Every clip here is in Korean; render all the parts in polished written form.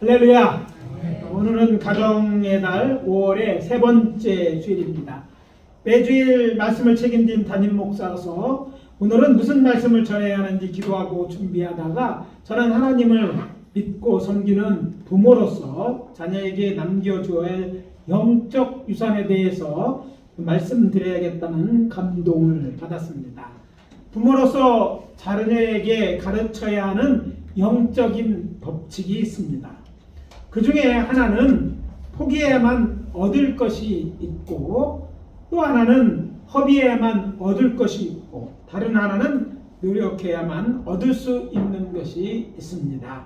할렐루야. 오늘은 가정의 달 5월의 세 번째 주일입니다. 매주일 말씀을 책임진 담임 목사로서 오늘은 무슨 말씀을 전해야 하는지 기도하고 준비하다가 저는 하나님을 믿고 섬기는 부모로서 자녀에게 남겨주어야 할 영적 유산에 대해서 말씀드려야겠다는 감동을 받았습니다. 부모로서 자녀에게 가르쳐야 하는 영적인 법칙이 있습니다. 그 중에 하나는 포기해야만 얻을 것이 있고, 또 하나는 허비해야만 얻을 것이 있고, 다른 하나는 노력해야만 얻을 수 있는 것이 있습니다.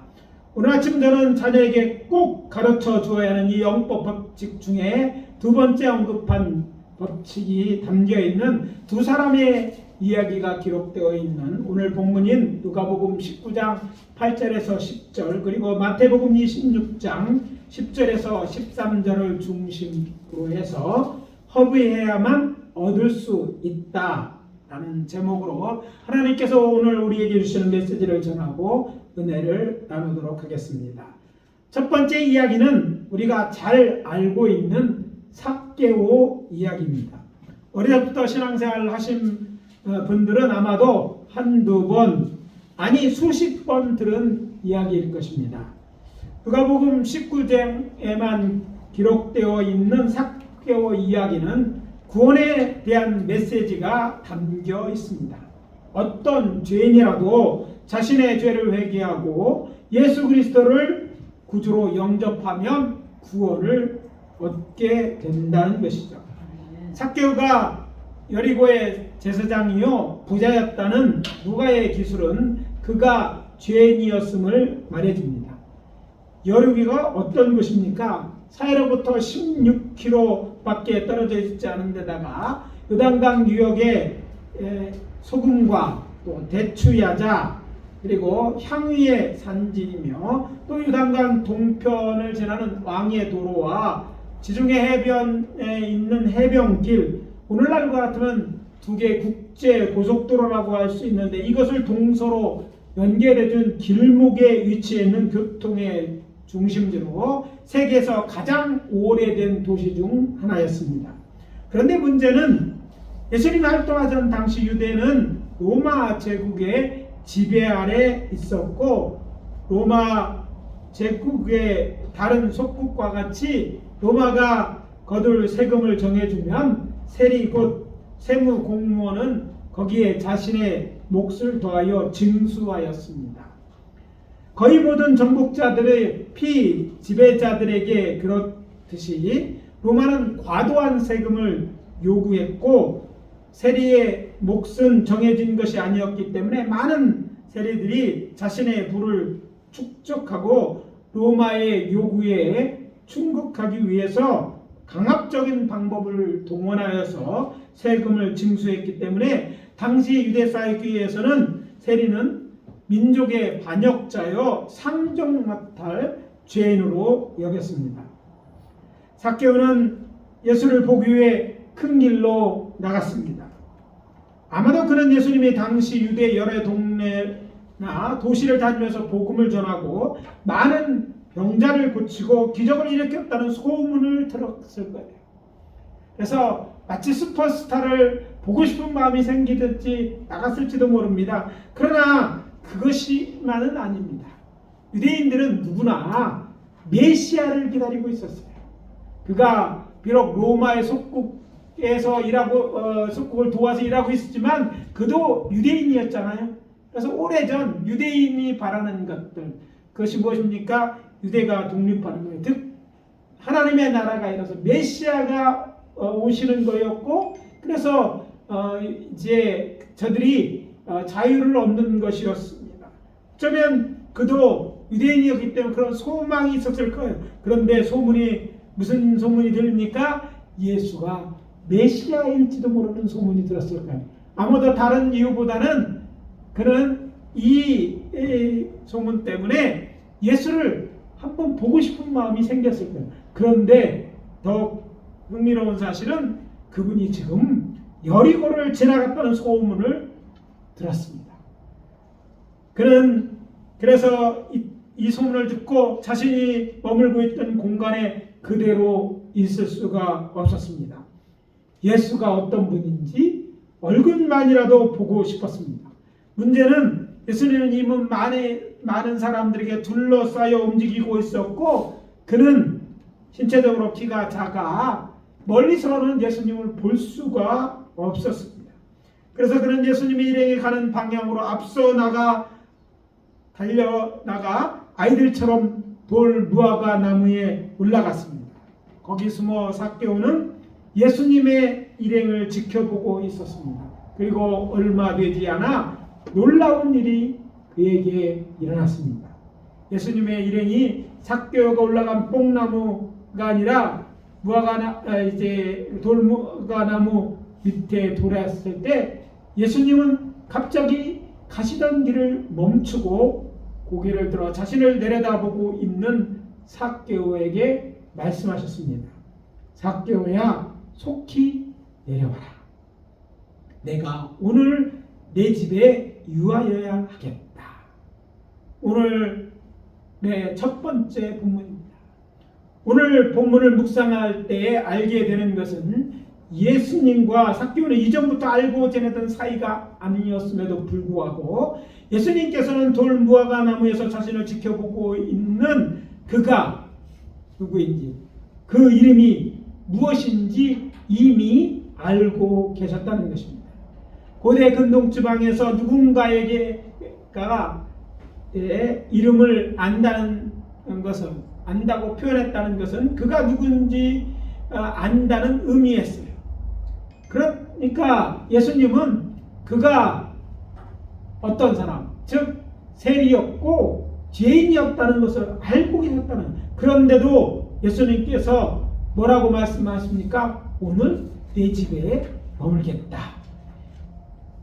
오늘 아침 저는 자녀에게 꼭 가르쳐 주어야 하는 이 영법 법칙 중에 두 번째 언급한 법칙이 담겨있는 두 사람의 이야기가 기록되어 있는 오늘 본문인 누가복음 19장 8절에서 10절, 그리고 마태복음 26장 10절에서 13절을 중심으로 해서 허비해야만 얻을 수 있다라는 제목으로 하나님께서 오늘 우리에게 주시는 메시지를 전하고 은혜를 나누도록 하겠습니다. 첫 번째 이야기는 우리가 잘 알고 있는 삭개오 이야기입니다. 어려서부터 신앙생활을 하신 분들은 아마도 한두 번, 아니 수십 번 들은 이야기일 것입니다. 누가복음 19장에만 기록되어 있는 삭개오 이야기는 구원에 대한 메시지가 담겨 있습니다. 어떤 죄인이라도 자신의 죄를 회개하고 예수 그리스도를 구주로 영접하면 구원을 얻게 된다는 것이죠. 삭개오가 여리고의 제사장이요 부자였다는 누가의 기술은 그가 죄인이었음을 말해줍니다. 여리고가 어떤 곳입니까? 사해로부터 16km밖에 떨어져 있지 않은 데다가 요단강 유역에 소금과 또 대추야자 그리고 향위의 산지이며 또 요단강 동편을 지나는 왕의 도로와 지중해 해변에 있는 해변길, 오늘날과 같으면 두 개의 국제 고속도로라고 할 수 있는데 이것을 동서로 연결해준 길목에 위치해 있는 교통의 중심지로 세계에서 가장 오래된 도시 중 하나였습니다. 그런데 문제는 예수님이 활동하던 당시 유대는 로마 제국의 지배 아래 있었고, 로마 제국의 다른 속국과 같이 로마가 거둘 세금을 정해주면 세리 곧 세무 공무원은 거기에 자신의 몫을 더하여 징수하였습니다. 거의 모든 정복자들의 피 지배자들에게 그렇듯이 로마는 과도한 세금을 요구했고, 세리의 몫은 정해진 것이 아니었기 때문에 많은 세리들이 자신의 부를 축적하고 로마의 요구에 충족하기 위해서 강압적인 방법을 동원하여서 세금을 징수했기 때문에 당시 유대 사회에서는 세리는 민족의 반역자여 상종맡을 죄인으로 여겼습니다. 삭개오는 예수를 보기 위해 큰 길로 나갔습니다. 아마도 그는 예수님이 당시 유대 여러 동네나 도시를 다니면서 복음을 전하고 많은 병자를 고치고 기적을 일으켰다는 소문을 들었을 거예요. 그래서 마치 슈퍼스타를 보고 싶은 마음이 생기든지 나갔을지도 모릅니다. 그러나 그것이만은 아닙니다. 유대인들은 누구나 메시아를 기다리고 있었어요. 그가 비록 로마의 속국에서 속국을 도와서 일하고 있었지만 그도 유대인이었잖아요. 그래서 오래전 유대인이 바라는 것들, 그것이 무엇입니까? 유대가 독립하는 거예요. 즉 하나님의 나라가 일어서 메시아가 오시는 거였고, 그래서 이제 저들이 자유를 얻는 것이었습니다. 어쩌면 그도 유대인이었기 때문에 그런 소망이 있었을 거예요. 그런데 무슨 소문이 들립니까? 예수가 메시아일지도 모르는 소문이 들었을 거예요. 아무도 다른 이유보다는 그는 이 소문 때문에 예수를 한번 보고 싶은 마음이 생겼을 거예요. 그런데 더 흥미로운 사실은 그분이 지금 여리고를 지나갔다는 소문을 들었습니다. 그는 그래서 이 이 소문을 듣고 자신이 머물고 있던 공간에 그대로 있을 수가 없었습니다. 예수가 어떤 분인지 얼굴만이라도 보고 싶었습니다. 문제는 예수님은 이미 많은 사람들에게 둘러싸여 움직이고 있었고 그는 신체적으로 키가 작아 멀리서는 예수님을 볼 수가 없었습니다. 그래서 그는 예수님이 일행이 가는 방향으로 앞서 달려나가 아이들처럼 돌 무화과 나무에 올라갔습니다. 거기 숨어 삭개오는 예수님의 일행을 지켜보고 있었습니다. 그리고 얼마 되지 않아 놀라운 일이 그에게 일어났습니다. 예수님의 일행이 삭개오가 올라간 뽕나무가 아니라 돌무화과 나무 밑에 돌았을 때 예수님은 갑자기 가시던 길을 멈추고 고개를 들어 자신을 내려다보고 있는 삭개오에게 말씀하셨습니다. 삭개오야, 속히 내려와라. 내가 오늘 내 집에 유하여야 하겠다. 오늘 내 첫 번째 본문입니다. 오늘 본문을 묵상할 때에 알게 되는 것은 예수님과 삭개오는 이전부터 알고 지내던 사이가 아니었음에도 불구하고 예수님께서는 돌 무화과 나무에서 자신을 지켜보고 있는 그가 누구인지 그 이름이 무엇인지 이미 알고 계셨다는 것입니다. 고대 근동 지방에서 누군가에게가 이름을 안다고 표현했다는 것은 그가 누군지 안다는 의미였어요. 그러니까 예수님은 그가 어떤 사람, 즉 세리였고 죄인이었다는 것을 알고 계셨다는. 그런데도 예수님께서 뭐라고 말씀하십니까? 오늘 내 집에 머물겠다.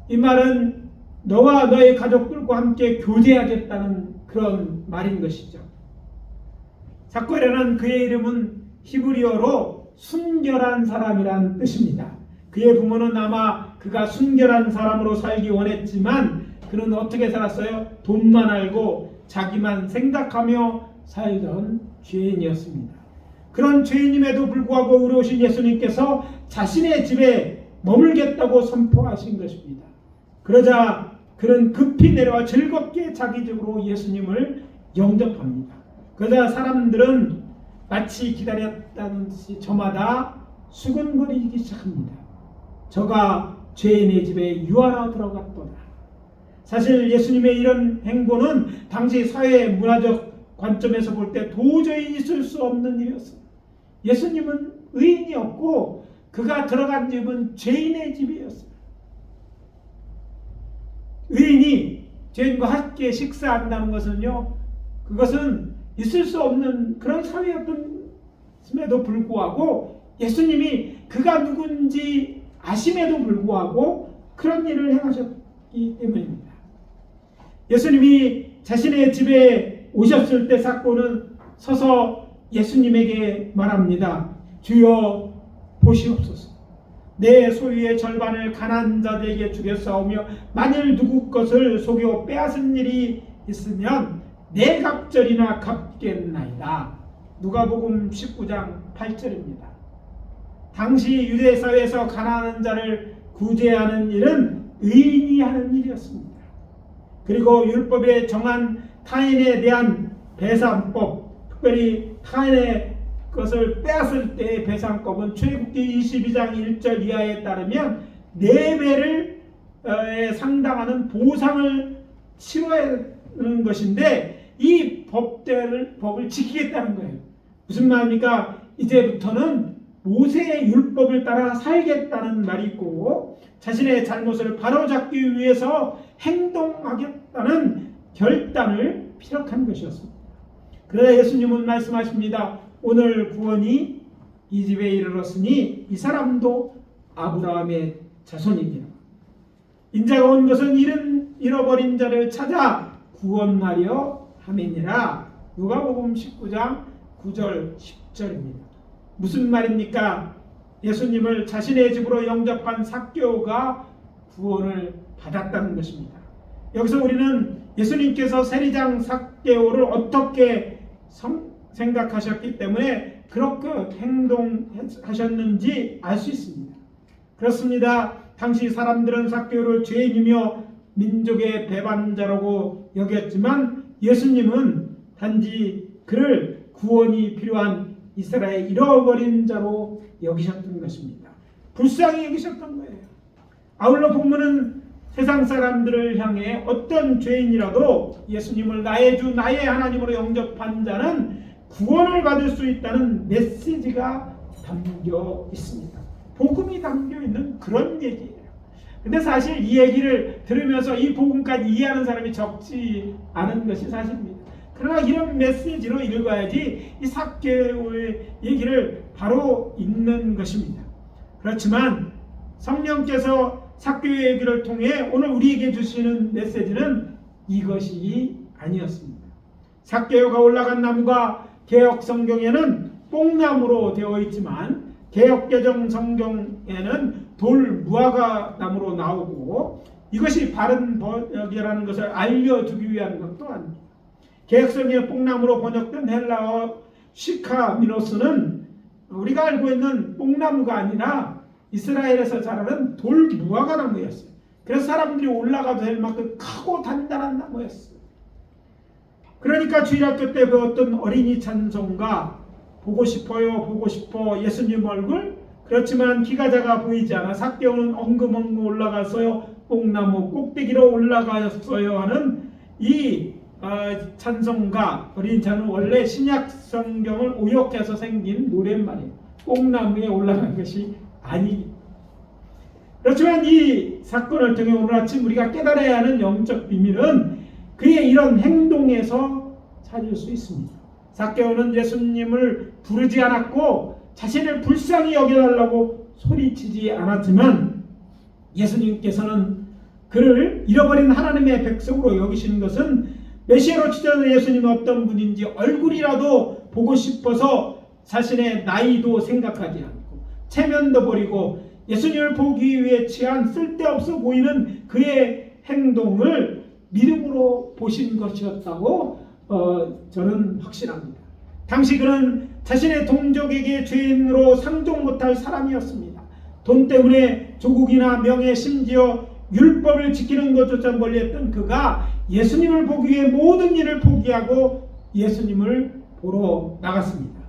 이 말은 너와 너의 가족들과 함께 교제하겠다는 그런 말인 것이죠. 삭개오라는 그의 이름은 히브리어로 순결한 사람이란 뜻입니다. 그의 부모는 아마 그가 순결한 사람으로 살기 원했지만 그는 어떻게 살았어요? 돈만 알고 자기만 생각하며 살던 죄인이었습니다. 그런 죄인임에도 불구하고 의로우신 예수님께서 자신의 집에 머물겠다고 선포하신 것입니다. 그러자 그는 급히 내려와 즐겁게 자기 집으로 예수님을 영접합니다. 그러자 사람들은 마치 기다렸다는 듯이 저마다 수근거리기 시작합니다. 저가 죄인의 집에 유하러 들어갔도다. 사실 예수님의 이런 행보는 당시 사회 문화적 관점에서 볼 때 도저히 있을 수 없는 일이었습니다. 예수님은 의인이었고 그가 들어간 집은 죄인의 집이었습니다. 의인이 죄인과 함께 식사한다는 것은요, 그것은 있을 수 없는 그런 사회였음에도 불구하고 예수님이 그가 누군지 아심에도 불구하고 그런 일을 행하셨기 때문입니다. 예수님이 자신의 집에 오셨을 때 삭개오는 서서 예수님에게 말합니다. 주여 보시옵소서. 내 소유의 절반을 가난한 자들에게 주겠사오며 만일 누구 것을 속여 빼앗은 일이 있으면 내 갑절이나 갚겠나이다. 누가복음 19장 8절입니다. 당시 유대 사회에서 가난한 자를 구제하는 일은 의인이 하는 일이었습니다. 그리고 율법에 정한 타인에 대한 배상법, 특별히 타인의 것을 빼앗을 때의 배상법은 출애굽기 22장 1절 이하에 따르면 4배를 상당하는 보상을 치러야 하는 것인데 이 법을 지키겠다는 거예요. 무슨 말입니까? 이제부터는 모세의 율법을 따라 살겠다는 말이 있고 자신의 잘못을 바로잡기 위해서 행동하겠다는 결단을 피력한 것이었습니다. 그러나 예수님은 말씀하십니다. 오늘 구원이 이 집에 이르렀으니 이 사람도 아브라함의 자손이니라. 인자가 온 것은 잃어버린 자를 찾아 구원하려 함이니라. 누가복음 19장 9절 10절입니다. 무슨 말입니까? 예수님을 자신의 집으로 영접한 삭개오가 구원을 받았다는 것입니다. 여기서 우리는 예수님께서 세리장 삭개오를 어떻게 생각하셨기 때문에 그렇게 행동하셨는지 알 수 있습니다. 그렇습니다. 당시 사람들은 삭개오를 죄인이며 민족의 배반자라고 여겼지만 예수님은 단지 그를 구원이 필요한 이스라엘 잃어버린 자로 여기셨던 것입니다. 불쌍히 여기셨던 거예요. 아울러 본문은 세상 사람들을 향해 어떤 죄인이라도 예수님을 나의 주 나의 하나님으로 영접한 자는 구원을 받을 수 있다는 메시지가 담겨 있습니다. 복음이 담겨 있는 그런 얘기예요. 근데 사실 이 얘기를 들으면서 이 복음까지 이해하는 사람이 적지 않은 것이 사실입니다. 그러나 이런 메시지로 읽어야지 이 삭개오의 얘기를 바로 읽는 것입니다. 그렇지만 성령께서 삭개오의 얘기를 통해 오늘 우리에게 주시는 메시지는 이것이 아니었습니다. 삭개오가 올라간 나무가 개역 성경에는 뽕나무로 되어 있지만 개역개정 성경에는 돌 무화과 나무로 나오고 이것이 바른 번역이라는 것을 알려주기 위한 것도 아닙니다. 개역성경의 뽕나무로 번역된 헬라어 시카미노스는 우리가 알고 있는 뽕나무가 아니라 이스라엘에서 자라는 돌 무화과 나무였어요. 그래서 사람들이 올라가도 될 만큼 크고 단단한 나무였어요. 그러니까 주일학교 때 배웠던 어린이 찬송가 보고 싶어요 보고 싶어 예수님 얼굴 그렇지만 키가 작아 보이지 않아 삭개오는 엉금엉금 올라가서요 뽕나무 꼭대기로 올라갔어요 하는 이 찬송가 어린이 찬은 원래 신약 성경을 오역해서 생긴 노랫말이에요. 뽕나무에 올라간 것이 아니기. 그렇지만 이 사건을 통해 오늘 아침 우리가 깨달아야 하는 영적 비밀은 그의 이런 행동에서 찾을 수 있습니다. 삭개오는 예수님을 부르지 않았고 자신을 불쌍히 여겨달라고 소리치지 않았지만 예수님께서는 그를 잃어버린 하나님의 백성으로 여기시는 것은 메시아로 치자는 예수님이 어떤 분인지 얼굴이라도 보고 싶어서 자신의 나이도 생각하지 않고 체면도 버리고 예수님을 보기 위해 취한 쓸데없어 보이는 그의 행동을 믿음으로 보신 것이었다고 저는 확신합니다. 당시 그는 자신의 동족에게 죄인으로 상종 못할 사람이었습니다. 돈 때문에 조국이나 명예 심지어 율법을 지키는 것조차 멀리했던 그가 예수님을 보기 위해 모든 일을 포기하고 예수님을 보러 나갔습니다.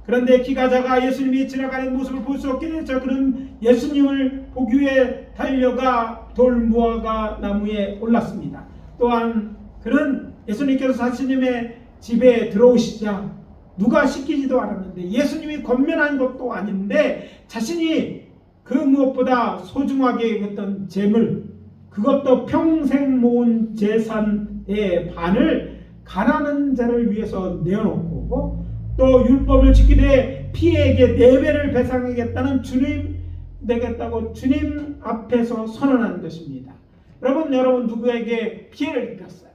그런데 키가 작아 예수님이 지나가는 모습을 볼 수 없게 되자 그는 예수님을 보기 위해 달려가 돌무화과 나무에 올랐습니다. 또한 그는 예수님께서 자신님의 집에 들어오시자 누가 시키지도 않았는데 예수님이 권면한 것도 아닌데 자신이 그 무엇보다 소중하게 여겼던 재물 그것도 평생 모은 재산의 반을 가난한 자를 위해서 내어놓고 또 율법을 지키되 피해에게 4배를 배상하겠다는 주님 되겠다고 주님 앞에서 선언한 것입니다. 여러분 누구에게 피해를 입혔어요.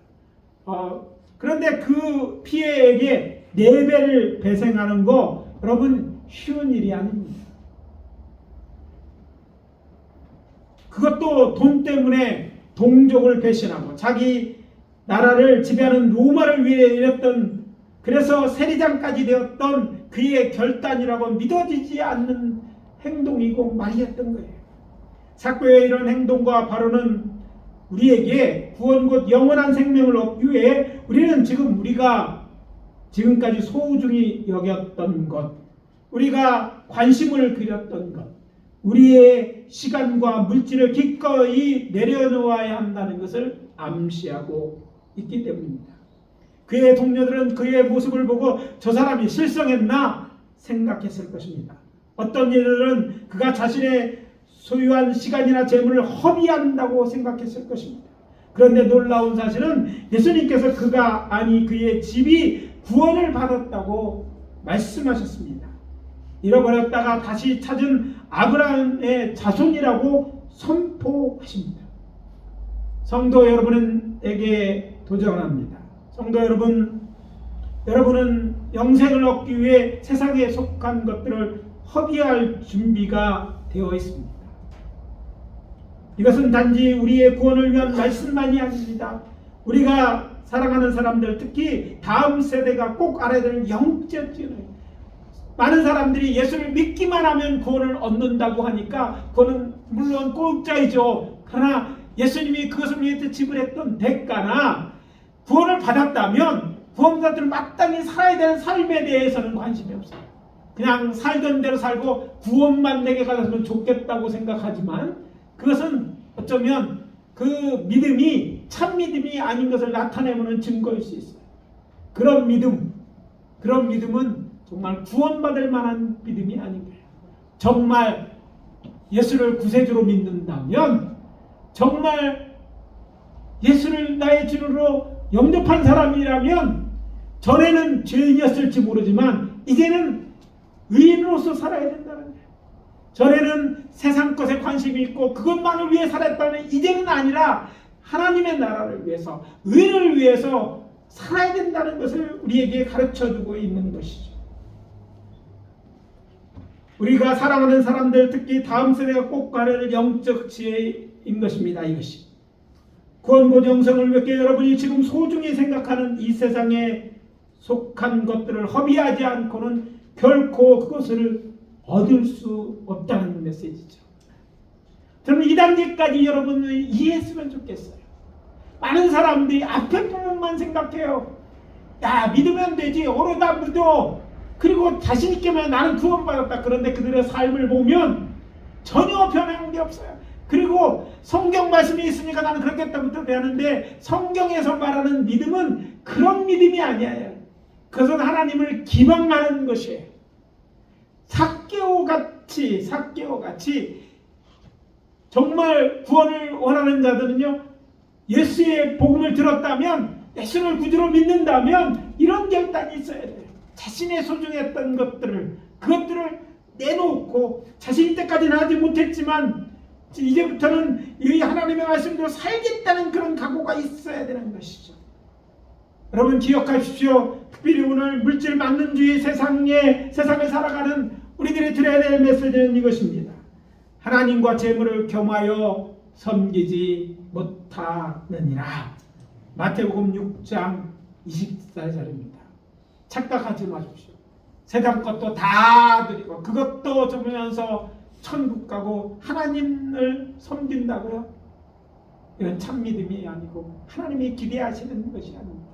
그런데 그 피해에게 4배를 배상하는 거 여러분 쉬운 일이 아닙니다. 그것도 돈 때문에 동족을 배신하고 자기 나라를 지배하는 로마를 위해 일했던 그래서 세리장까지 되었던 그의 결단이라고 믿어지지 않는 행동이고 말이었던 거예요. 삭개오의 이런 행동과 바로는 우리에게 구원 곧 영원한 생명을 얻기 위해 우리는 우리가 지금까지 소중히 여겼던 것, 우리가 관심을 들였던 것, 우리의 시간과 물질을 기꺼이 내려놓아야 한다는 것을 암시하고 있기 때문입니다. 그의 동료들은 그의 모습을 보고 저 사람이 실성했나 생각했을 것입니다. 어떤 이들은 그가 자신의 소유한 시간이나 재물을 허비한다고 생각했을 것입니다. 그런데 놀라운 사실은 예수님께서 그가 아니 그의 집이 구원을 받았다고 말씀하셨습니다. 잃어버렸다가 다시 찾은 아브라함의 자손이라고 선포하십니다. 성도 여러분에게 도전합니다. 성도 여러분은 영생을 얻기 위해 세상에 속한 것들을 허비할 준비가 되어 있습니다. 이것은 단지 우리의 구원을 위한 말씀만이 아닙니다. 우리가 사랑하는 사람들, 특히 다음 세대가 꼭 알아야 되는 영적 진리. 많은 사람들이 예수를 믿기만 하면 구원을 얻는다고 하니까 그거는 물론 공짜이죠. 그러나 예수님이 그것을 위해 지불했던 대가나 구원을 받았다면 구원자들은 마땅히 살아야 되는 삶에 대해서는 관심이 없어요. 그냥 살던 대로 살고 구원만 내게 가졌으면 좋겠다고 생각하지만 그것은 어쩌면 그 믿음이 참 믿음이 아닌 것을 나타내는 증거일 수 있어요. 그런 믿음은 정말 구원받을 만한 믿음이 아닌 거예요. 정말 예수를 구세주로 믿는다면, 정말 예수를 나의 주로 영접한 사람이라면, 전에는 죄인이었을지 모르지만 이제는 의인으로서 살아야 된다는 거예요. 전에는 세상 것에 관심이 있고 그것만을 위해 살았다면 이제는 아니라 하나님의 나라를 위해서, 의인을 위해서 살아야 된다는 것을 우리에게 가르쳐주고 있는 것이죠. 우리가 사랑하는 사람들, 특히 다음 세대가 꼭 가려낼 영적 지혜인 것입니다. 이것이 구원과 영생을 위해 여러분이 지금 소중히 생각하는 이 세상에 속한 것들을 허비하지 않고는 결코 그것을 얻을 수 없다는 메시지죠. 저는 이 단계까지 여러분을 이해했으면 좋겠어요. 많은 사람들이 앞에 부분만 생각해요. 야, 믿으면 되지. 오로다 믿어. 그리고 자신 있게만 나는 구원받았다. 그런데 그들의 삶을 보면 전혀 변한 게 없어요. 그리고 성경 말씀이 있으니까 나는 그렇겠다부터 배우는데, 성경에서 말하는 믿음은 그런 믿음이 아니에요. 그것은 하나님을 기망하는 것이에요. 삭개오같이 정말 구원을 원하는 자들은요, 예수의 복음을 들었다면, 예수를 구주로 믿는다면 이런 결단이 있어야 돼요. 자신의 소중했던 그것들을 내놓고, 자신 때까지는 하지 못했지만 이제부터는 이 하나님의 말씀대로 살겠다는 그런 각오가 있어야 되는 것이죠. 여러분 기억하십시오. 특별히 오늘 물질 만능주의 세상에 살아가는 우리들이 들어야 될 메시지는 이것입니다. 하나님과 재물을 겸하여 섬기지 못하느니라. 마태복음 6장 24절입니다. 착각하지 마십시오. 세상 것도 다 드리고 그것도 주면서 천국 가고 하나님을 섬긴다고요? 이건 참 믿음이 아니고 하나님이 기대하시는 것이 아닙니다.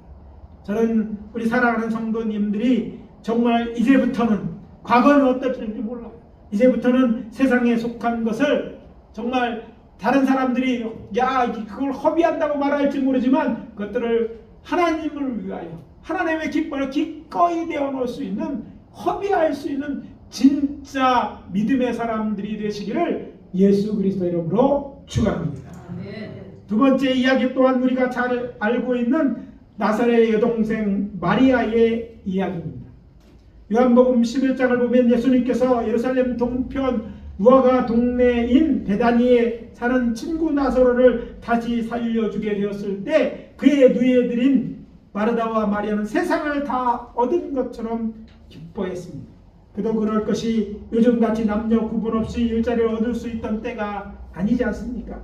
저는 우리 사랑하는 성도님들이 정말 이제부터는, 과거는 어떨지 몰라요. 이제부터는 세상에 속한 것을 정말 다른 사람들이 그걸 허비한다고 말할지 모르지만 그것들을 하나님을 위하여 하나님의 기쁨을 기꺼이 내어놓을 수 있는, 허비할 수 있는 진짜 믿음의 사람들이 되시기를 예수 그리스도 이름으로 축원합니다. 두 번째 이야기 또한 우리가 잘 알고 있는 나사렛의 여동생 마리아의 이야기입니다. 요한복음 11장을 보면 예수님께서 예루살렘 동편 무화과 동네인 베다니에 사는 친구 나사로를 다시 살려주게 되었을 때 그의 누이들인 마르다와 마리아는 세상을 다 얻은 것처럼 기뻐했습니다. 그도 그럴 것이 요즘같이 남녀 구분 없이 일자리를 얻을 수 있던 때가 아니지 않습니까?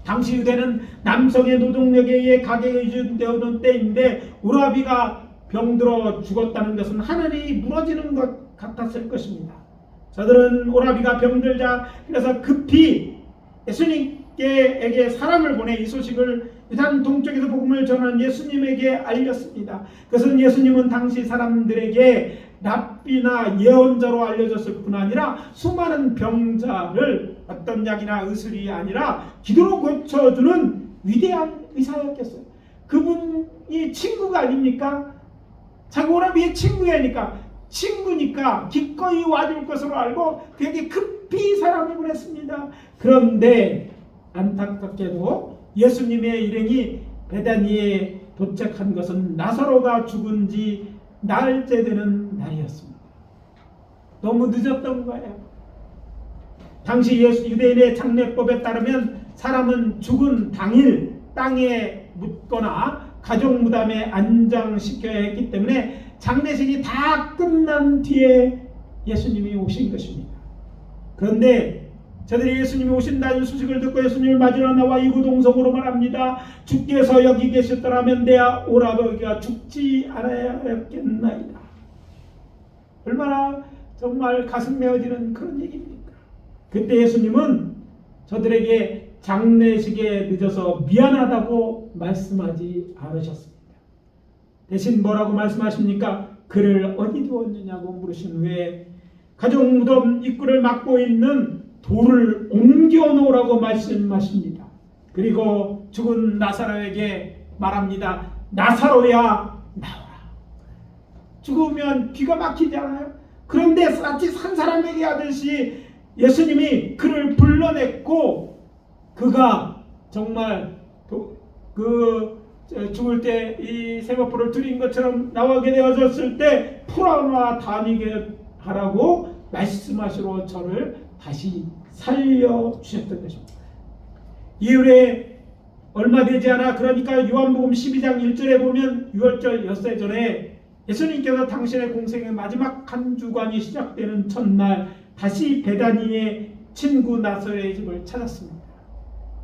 당시 유대는 남성의 노동력에 의해 가계가 유지되었던 때인데 우라비가 병들어 죽었다는 것은 하늘이 무너지는 것 같았을 것입니다. 저들은 오라비가 병들자 그래서 급히 예수님께에게 사람을 보내 이 소식을 유단 동쪽에서 복음을 전한 예수님에게 알렸습니다. 그것은 예수님은 당시 사람들에게 랍비나 예언자로 알려졌을 뿐 아니라 수많은 병자를 어떤 약이나 의술이 아니라 기도로 고쳐주는 위대한 의사였겠어요. 그분이 친구가 아닙니까? 자기 오라비의 친구니까 기꺼이 와줄 것으로 알고 그에게 급히 사람을 보냈습니다. 그런데 안타깝게도 예수님의 일행이 베다니에 도착한 것은 나사로가 죽은 지 날째 되는 날이었습니다. 너무 늦었던 거예요. 당시 유대인의 장례법에 따르면 사람은 죽은 당일 땅에 묻거나 가족 무덤에 안장시켜야 했기 때문에 장례식이 다 끝난 뒤에 예수님이 오신 것입니다. 그런데 저들이 예수님이 오신다는 소식을 듣고 예수님을 맞으러 나와 이구동성으로 말합니다. 주께서 여기 계셨더라면 내 오라버니가 죽지 않았겠나이다. 얼마나 정말 가슴 메어지는 그런 얘기입니까? 그때 예수님은 저들에게 장례식에 늦어서 미안하다고 말씀하지 않으셨습니다. 대신 뭐라고 말씀하십니까? 그를 어디 두었느냐고 물으신 후에 가족 무덤 입구를 막고 있는 돌을 옮겨 놓으라고 말씀하십니다. 그리고 죽은 나사로에게 말합니다. 나사로야 나오라. 죽으면 귀가 막히지 않아요? 그런데 마치 산 사람에게 하듯이 예수님이 그를 불러냈고 그가 정말 죽을 때 이 세마포를 드린 것처럼 나오게 되어졌을 때 풀어놔 다니게 하라고 말씀하시러 저를 다시 살려주셨던 것입니다. 이후에 얼마 되지 않아 그러니까 요한복음 12장 1절에 보면 6월절 엿새 전에 예수님께서 당신의 공생의 마지막 한 주간이 시작되는 첫날 다시 베다니의 친구 나사로의 집을 찾았습니다.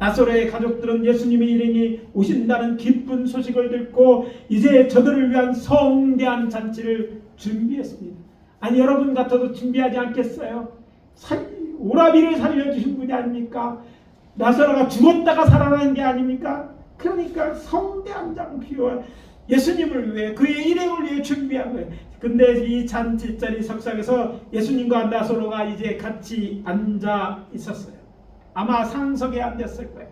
나사로의 가족들은 예수님이 일행이 오신다는 기쁜 소식을 듣고 이제 저들을 위한 성대한 잔치를 준비했습니다. 아니 여러분 같아도 준비하지 않겠어요? 오라비를 살려주신 분이 아닙니까? 나사로가 죽었다가 살아난 게 아닙니까? 그러니까 성대한 장피와 예수님을 위해 그의 일행을 위해 준비한 거예요. 근데 이 잔치 자리 석상에서 예수님과 나사로가 이제 같이 앉아 있었어요. 아마 상석에 앉았을 거예요.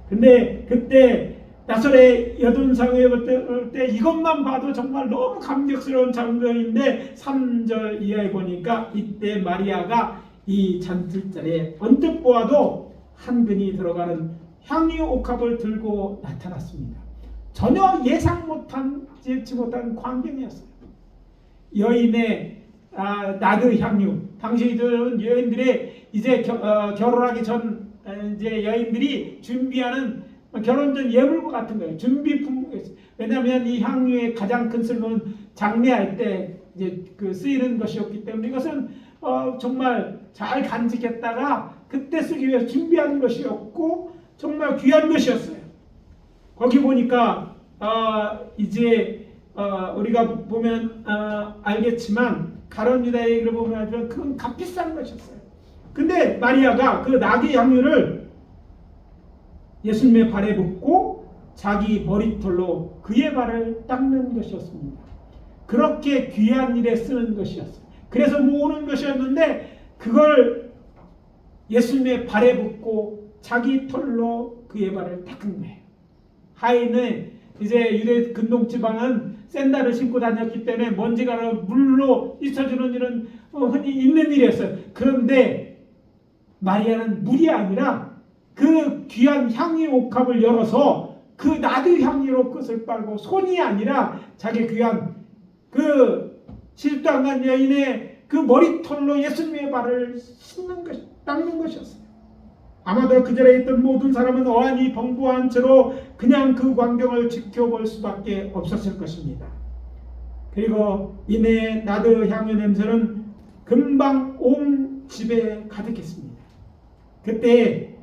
근데 그때 나사로의 여든상에 볼 때 이것만 봐도 정말 너무 감격스러운 장면인데 3절 이하에 보니까 이때 마리아가 이 잔치자리에 언뜻 보아도 한 근이 들어가는 향유 옥합을 들고 나타났습니다. 전혀 예상 못한 광경이었어요. 여인의 나드 향유. 당시들은 여인들의 이제 결혼하기 전 이제 여인들이 준비하는 결혼 전 예물과 같은 거예요. 준비품이었어요. 왜냐하면 이 향유의 가장 큰 쓸모는 장례할 때 이제 쓰이는 것이었기 때문에 이것은 정말 잘 간직했다가 그때 쓰기 위해서 준비하는 것이었고 정말 귀한 것이었어요. 거기 보니까 이제 우리가 보면 알겠지만 가룟 유다 얘기를 보면 알지만 그건 값비싼 것이었어요. 근데 마리아가 그 나귀 향유를 예수님의 발에 붓고 자기 머리털로 그의 발을 닦는 것이었습니다. 그렇게 귀한 일에 쓰는 것이었어요. 그래서 모으는 것이었는데 그걸 예수님의 발에 붓고 자기 털로 그의 발을 닦은 거예요. 하인은 이제 유대 근동지방은 샌들을 신고 다녔기 때문에 먼지가 물로 잊혀주는 일은 흔히 있는 일이었어요. 그런데 마리아는 물이 아니라 그 귀한 향유 옥합을 열어서 그 나드 향유로 끝을 빨고 손이 아니라 자기 귀한 그 시집도 안 간 여인의 그 머리털로 예수님의 발을 닦는 것이었어요. 아마도 그 자리에 있던 모든 사람은 어안이 벙벙한 채로 그냥 그 광경을 지켜볼 수밖에 없었을 것입니다. 그리고 이내 나드 향유 냄새는 금방 온 집에 가득했습니다. 그때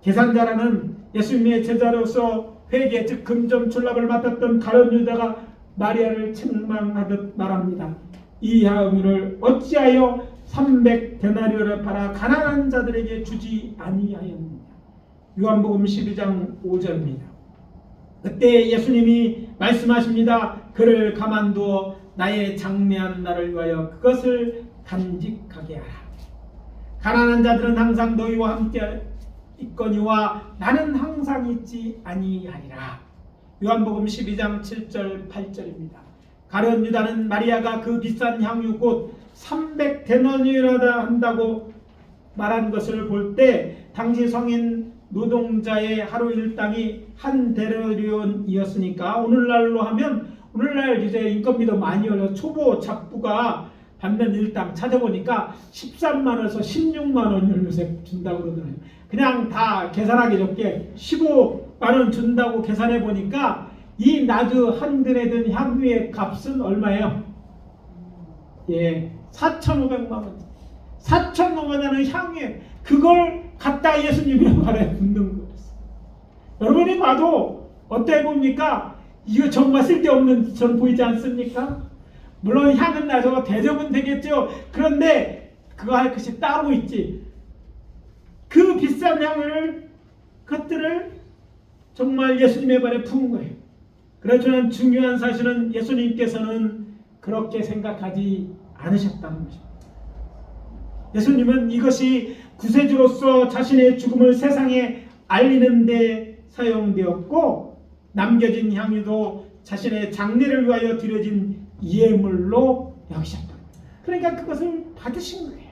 계산자라는 예수님의 제자로서 회계 즉 금점 출납을 맡았던 가룟 유다가 마리아를 책망하듯 말합니다. 이 향유를 어찌하여 300데나리온을 팔아 가난한 자들에게 주지 아니하였느냐. 요한복음 12장 5절입니다. 그때 예수님이 말씀하십니다. 그를 가만두어 나의 장래한 날을 위하여 그것을 간직하게 하라. 가난한 자들은 항상 너희와 함께 있거니와 나는 항상 있지 아니하리라. 요한복음 12장 7절 8절입니다. 가룟 유다는 마리아가 그 비싼 향유 곧 300데나리온이라 한다고 말한 것을 볼 때 당시 성인 노동자의 하루 일당이 한 데나리온이었으니까 오늘날로 하면 오늘날 이제 인건비도 많이 올라서 초보 잡부가 받는 일당 찾아보니까 13만원에서 16만원을 요새 준다고 그러더라고요. 그냥 다 계산하기 좋게 15만원 준다고 계산해 보니까 이 나드 한 근에 든 향유의 값은 얼마예요? 예, 4,500만원. 4,500만원 향유에 그걸 갖다 예수님의 발에 붓는 거였어요. 여러분이 봐도 어때 봅니까? 이거 정말 쓸데없는 전 보이지 않습니까? 물론 향은 나서 대접은 되겠죠. 그런데 그거 할 것이 따로 있지. 그 비싼 향을 것들을 정말 예수님의 발에 부은 거예요. 그렇지만 중요한 사실은 예수님께서는 그렇게 생각하지 않으셨다는 것입니다. 예수님은 이것이 구세주로서 자신의 죽음을 세상에 알리는 데 사용되었고, 남겨진 향유도 자신의 장례를 위하여 드려진 예물로 여기셨다. 그러니까 그것을 받으신 거예요.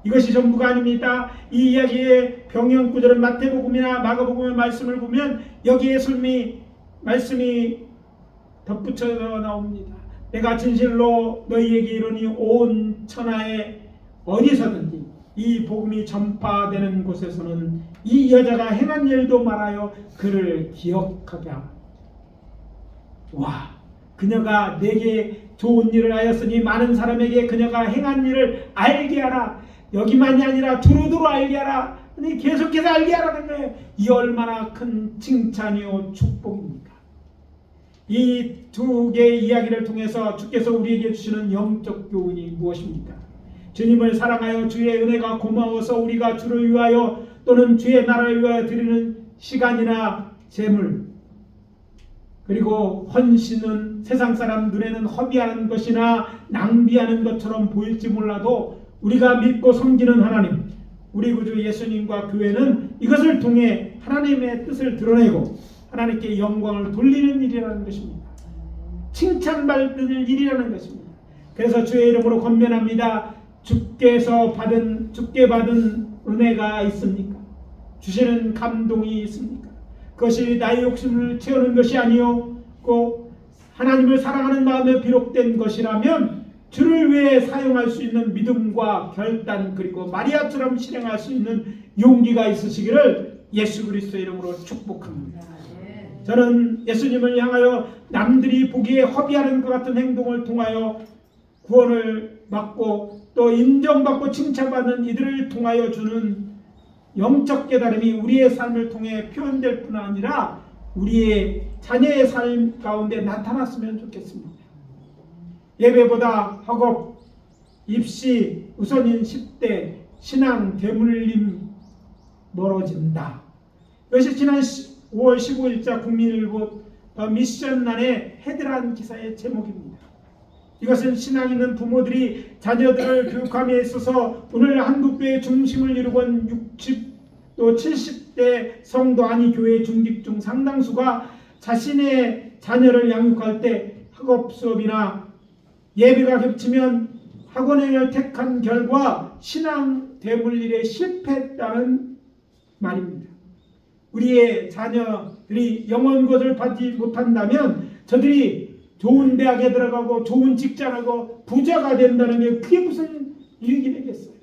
이것이 전부가 아닙니다. 이 이야기의 병영 구절은 마태복음이나 마가복음의 말씀을 보면 여기에 말씀이 덧붙여져 나옵니다. 내가 진실로 너희에게 이르니 온 천하에 어디서든지 이 복음이 전파되는 곳에서는 이 여자가 행한 일도 말하여 그를 기억하게 하라. 와, 그녀가 내게 좋은 일을 하였으니 많은 사람에게 그녀가 행한 일을 알게 하라. 여기만이 아니라 두루두루 알게 하라. 아니 계속해서 알게 하라는 거예요. 이 얼마나 큰 칭찬이요 축복입니까? 이 두 개의 이야기를 통해서 주께서 우리에게 주시는 영적 교훈이 무엇입니까? 주님을 사랑하여 주의 은혜가 고마워서 우리가 주를 위하여 또는 주의 나라를 위하여 드리는 시간이나 재물, 그리고 헌신은 세상 사람 눈에는 허비하는 것이나 낭비하는 것처럼 보일지 몰라도 우리가 믿고 섬기는 하나님, 우리 구주 예수님과 교회는 이것을 통해 하나님의 뜻을 드러내고 하나님께 영광을 돌리는 일이라는 것입니다. 칭찬받는 일이라는 것입니다. 그래서 주의 이름으로 권면합니다. 주께 받은 은혜가 있습니까? 주시는 감동이 있습니까? 그것이 나의 욕심을 채우는 것이 아니었고 하나님을 사랑하는 마음에 비롯된 것이라면 주를 위해 사용할 수 있는 믿음과 결단, 그리고 마리아처럼 실행할 수 있는 용기가 있으시기를 예수 그리스도의 이름으로 축복합니다. 저는 예수님을 향하여 남들이 보기에 허비하는 것 같은 행동을 통하여 구원을 받고 또 인정받고 칭찬받는 이들을 통하여 주는 영적 깨달음이 우리의 삶을 통해 표현될 뿐 아니라 우리의 자녀의 삶 가운데 나타났으면 좋겠습니다. 예배보다 학업, 입시 우선인 10대 신앙 대물림 멀어진다. 이것이 지난 5월 15일자 국민일보 미션란의 헤드라인 기사의 제목입니다. 이것은 신앙 있는 부모들이 자녀들을 교육함에 있어서 오늘 한국교회의 중심을 이루고 있는 60 또 70대 성도 아니 교회 중직 중 상당수가 자신의 자녀를 양육할 때 학업 수업이나 예배가 겹치면 학원행을 택한 결과 신앙 대물림에 실패했다는 말입니다. 우리의 자녀들이 영원고를 받지 못한다면 저들이 좋은 대학에 들어가고 좋은 직장하고 부자가 된다는 게 그게 무슨 유익이 되겠어요?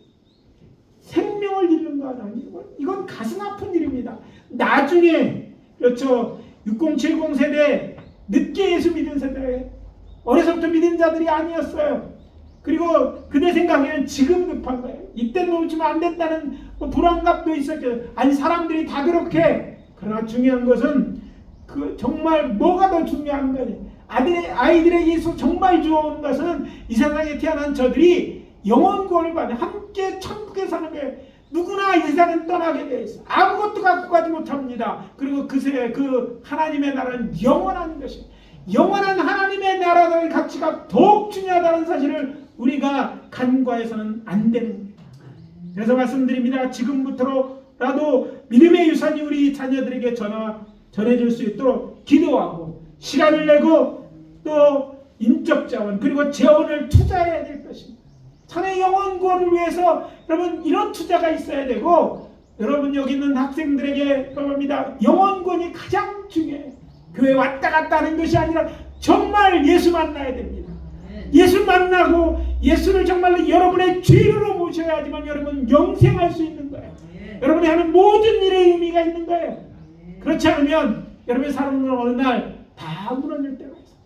생명을 잃는 거 아니에요? 이건 가슴 아픈 일입니다. 나중에 그렇죠. 6070 세대 늦게 예수 믿은 세대 어려서부터 믿은 자들이 아니었어요. 그리고 그대 생각에는 지금 급한 거예요. 이때 놓치면 안 된다는 불안감도 있었죠. 아니 사람들이 다 그렇게. 그러나 중요한 것은 그 정말 뭐가 더 중요한 거예요. 아이들에게 있어 정말 좋은 것은 이 세상에 태어난 저들이 영원 구원을 받아 함께 천국에 사는 거예요. 누구나 이 세상은 떠나게 되어 있어. 아무것도 갖고 가지 못합니다. 그리고 그 하나님의 나라는 영원한 것입니다. 영원한 하나님의 나라의 가치가 더욱 중요하다는 사실을 우리가 간과해서는 안 되는 거예요. 그래서 말씀드립니다. 지금부터라도 믿음의 유산이 우리 자녀들에게 전해질 수 있도록 기도하고 시간을 내고 또 인적 자원 그리고 재원을 투자해야 될 것입니다. 자녀의 영원 구원을 위해서 여러분 이런 투자가 있어야 되고, 여러분 여기 있는 학생들에게 말합니다. 영원 구원이 가장 중요해요. 교회 왔다 갔다 하는 것이 아니라 정말 예수 만나야 됩니다. 예수 만나고 예수를 정말로 여러분의 주인으로 모셔야지만 여러분 영생할 수 있는 거예요. 여러분이 하는 모든 일에 의미가 있는 거예요. 그렇지 않으면 여러분의 삶은 어느 날 다 무너질 때가 있어요.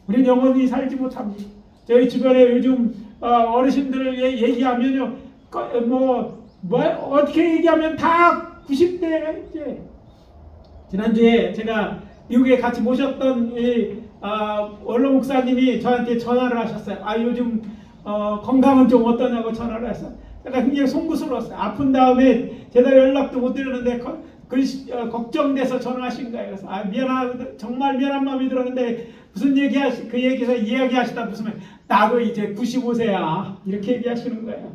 우리는 영원히 살지 못합니다. 저희 주변에 요즘 어르신들을 얘기하면요, 뭐 어떻게 얘기하면 다 90대 이제 지난주에 제가 미국에 같이 모셨던 원로 목사님이 저한테 전화를 하셨어요. 요즘 건강은 좀 어떠냐고 전화를 했어요. 제가 굉장히 송구스러웠어요. 아픈 다음에 제대로 연락도 못 드렸는데 걱정돼서 전화하신 거예요. 그래서 정말 미안한 마음이 들었는데 무슨 그 얘기에서 이야기하시다 무슨 나도 이제 95세야 이렇게 얘기하시는 거예요.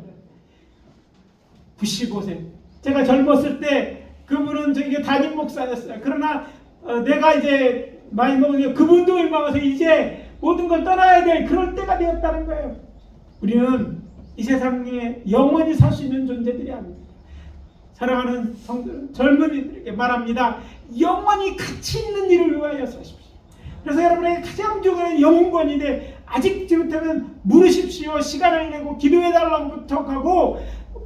95세. 제가 젊었을 때 그분은 저기 담임 목사였어요. 그러나 내가 이제 많이 먹으니까 그분도 민망해서 이제 모든 걸 떠나야 될 그럴 때가 되었다는 거예요. 우리는 이 세상에 영원히 살 수 있는 존재들이 아닙니다. 사랑하는 성도들, 젊은이들에게 말합니다. 영원히 가치 있는 일을 위하여 사십시오. 그래서 여러분에게 가장 중요한 영혼권인데 아직 지금부터는 물으십시오. 시간을 내고 기도해달라고 부탁하고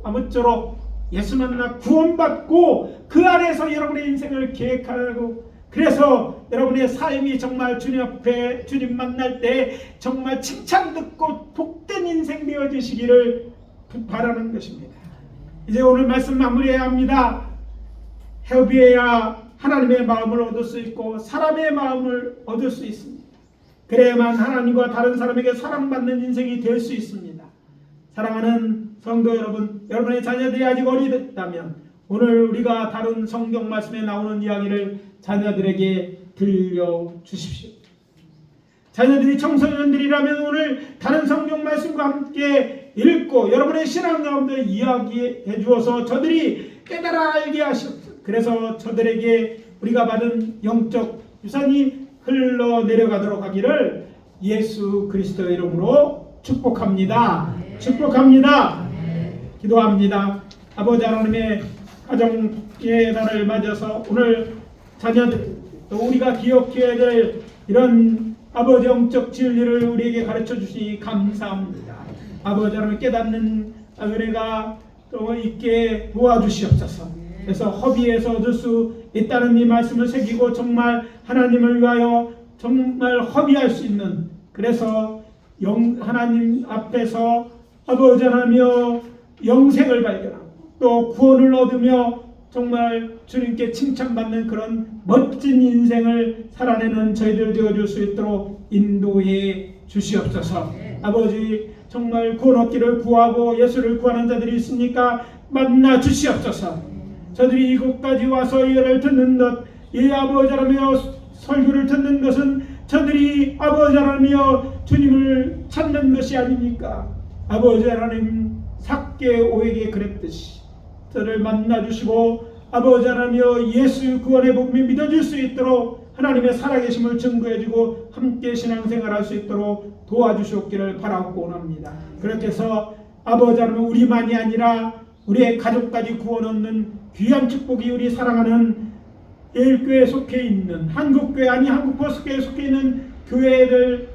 아무쪼록 예수 만나 구원받고 그 안에서 여러분의 인생을 계획하고 그래서 여러분의 삶이 정말 주님 앞에 주님 만날 때 정말 칭찬 듣고 복된 인생 되어지시기를 바라는 것입니다. 이제 오늘 말씀 마무리해야 합니다. 협의해야 하나님의 마음을 얻을 수 있고 사람의 마음을 얻을 수 있습니다. 그래야만 하나님과 다른 사람에게 사랑받는 인생이 될 수 있습니다. 사랑하는 성도 여러분, 여러분의 자녀들이 아직 어리다면 오늘 우리가 다룬 성경 말씀에 나오는 이야기를 자녀들에게 들려주십시오. 자녀들이 청소년들이라면 오늘 다른 성경 말씀과 함께 읽고 여러분의 신앙 가운데 이야기해 주어서 저들이 깨달아 알게 하시옵소서. 그래서 저들에게 우리가 받은 영적 유산이 흘러내려가도록 하기를 예수 그리스도의 이름으로 축복합니다. 축복합니다. 기도합니다. 아버지 하나님의 가정의 날을 맞아서 오늘 자녀들 또 우리가 기억해야 될 이런 아버지 영적 진리를 우리에게 가르쳐 주시니 감사합니다. 아버지 하나님 깨닫는 은혜가 또 있게 도와주시옵소서. 그래서 허비에서 얻을 수 있다는 이 말씀을 새기고 정말 하나님을 위하여 정말 허비할 수 있는 그래서 하나님 앞에서 아버지 하나며 영생을 발견하고 또 구원을 얻으며 정말 주님께 칭찬받는 그런 멋진 인생을 살아내는 저희들 되어줄 수 있도록 인도해 주시옵소서. 아버지 정말 구원 얻기를 구하고 예수를 구하는 자들이 있으니까 만나 주시옵소서. 저들이 이곳까지 와서 예를 듣는 것, 이 아버지 하나며 설교를 듣는 것은 저들이 아버지 하나며 주님을 찾는 것이 아닙니까? 아버지 하나님 삭개오에게 그랬듯이 저를 만나주시고 아버지 하나며 예수 구원의 복음이 믿어질 수 있도록 하나님의 살아계심을 증거해주고 함께 신앙생활할 수 있도록 도와주시옵기를 바라고 원합니다. 그렇게 해서 아버지 하나님 우리만이 아니라 우리의 가족까지 구원 얻는 귀한 축복이 우리 사랑하는 예일교회에 속해 있는 한국교회 아니 한국포스교회에 속해 있는 교회들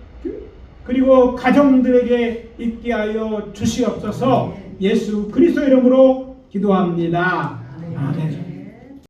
그리고 가정들에게 있게 하여 주시옵소서. 예수 그리스도 이름으로 기도합니다. 아멘.